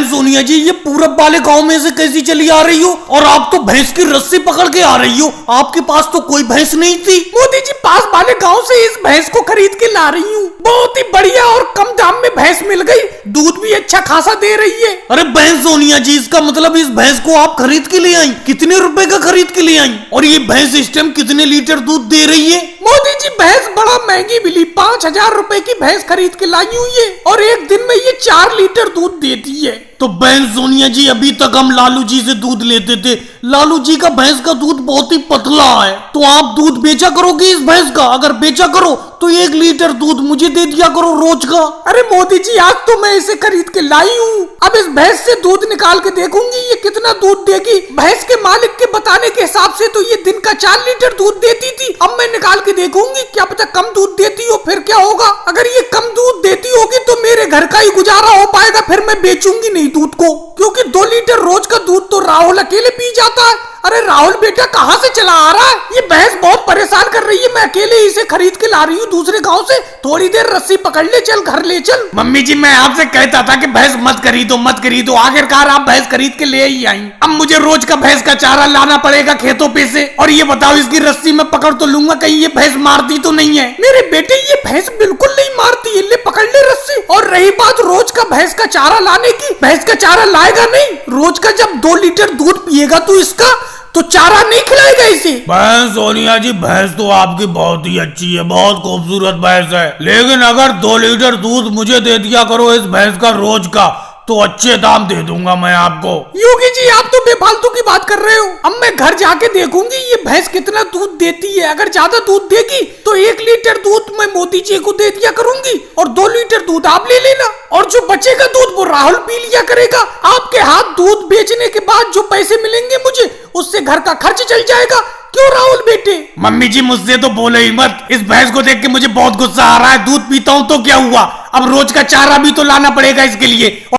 बहन सोनिया जी, ये पूरब वाले गांव में से कैसी चली आ रही हो? और आप तो भैंस की रस्सी पकड़ के आ रही हो। आपके पास तो कोई भैंस नहीं थी। मोदी जी, पास वाले गांव से इस भैंस को खरीद के ला रही हूँ। बहुत ही बढ़िया और कम दाम में भैंस मिल गई, दूध भी अच्छा खासा दे रही है। अरे बहन सोनिया जी, इसका मतलब इस भैंस को आप खरीद के ले आई? कितने रुपए का खरीद के ले आई? और ये भैंस इस टाइम कितने लीटर दूध दे रही है? मोदी जी, भैंस बड़ा महंगी मिली, 5,000 रुपए की भैंस खरीद के लाई हूँ ये, और एक दिन में ये 4 लीटर दूध देती है। तो बहन सोनिया जी, अभी तक हम लालू जी से दूध लेते थे। लालू जी का भैंस का दूध बहुत ही पतला है, तो आप दूध बेचा करोगे इस भैंस का? अगर बेचा करो तो 1 लीटर दूध मुझे दे दिया करो रोज का। अरे मोदी जी, आज तो मैं इसे खरीद के लाई हूँ, अब इस भैंस से दूध निकाल के देखूंगी ये कितना दूध देगी। भैंस के मालिक के बताने के हिसाब से तो ये दिन का 4 लीटर दूध देती थी। अब मैं निकाल के देखूंगी, क्या पता कम दूध देती हो, फिर क्या होगा। अगर ये कम दूध देती होगी तो मेरे घर का ही गुजारा हो पाएगा, फिर मैं बेचूंगी नहीं दूध को, क्योंकि 2 लीटर रोज का दूध तो राहुल अकेले पी जाता है। अरे राहुल बेटा, कहाँ से चला आ रहा है? ये भैंस बहुत परेशान कर रही है, मैं अकेले इसे खरीद के ला रही हूँ दूसरे गांव से। थोड़ी देर रस्सी पकड़ ले, चल घर ले चल। मम्मी जी, मैं आपसे कहता था कि भैंस मत खरीदो मत खरीदो, आखिरकार आप भैंस खरीद के ले ही आई। अब मुझे रोज का भैंस का चारा लाना पड़ेगा खेतों पे से। और ये बताओ, इसकी रस्सी में पकड़ तो लूंगा, कहीं ये भैंस मारती तो नहीं है? मेरे बेटे, ये भैंस बिल्कुल नहीं मारती है, ले पकड़ ले रस्सी। और रही बात रोज का भैंस का चारा लाने की, भैंस का चारा लाएगा नहीं। रोज का जब 2 लीटर दूध पिएगा तो इसका तो चारा नहीं खिलाएगा इसे। बहन सोनिया जी, भैंस तो आपकी बहुत ही अच्छी है, बहुत खूबसूरत भैंस है, लेकिन अगर 2 लीटर दूध मुझे दे दिया करो इस भैंस का रोज का, तो अच्छे दाम दे दूंगा मैं आपको। योगी जी, आप तो बेफालतू की बात कर रहे हो। अब मैं घर जाके देखूंगी ये भैंस कितना दूध देती है। अगर ज्यादा दूध देगी तो 1 लीटर दूध मैं मोदी जी को दे दिया करूंगी, और 2 लीटर दूध आप ले लेना, और जो बचेगा दूध वो राहुल पी लिया करेगा। आपके हाथ दूध बेचने के बाद जो पैसे मिलेंगे मुझे, उससे घर का खर्च चल जाएगा। क्यों राहुल बेटे? मम्मी जी, मुझसे तो बोले ही मत। इस भैंस को देख के मुझे बहुत गुस्सा आ रहा है। दूध पीता हूँ तो क्या हुआ, अब रोज का चारा भी तो लाना पड़ेगा इसके लिए।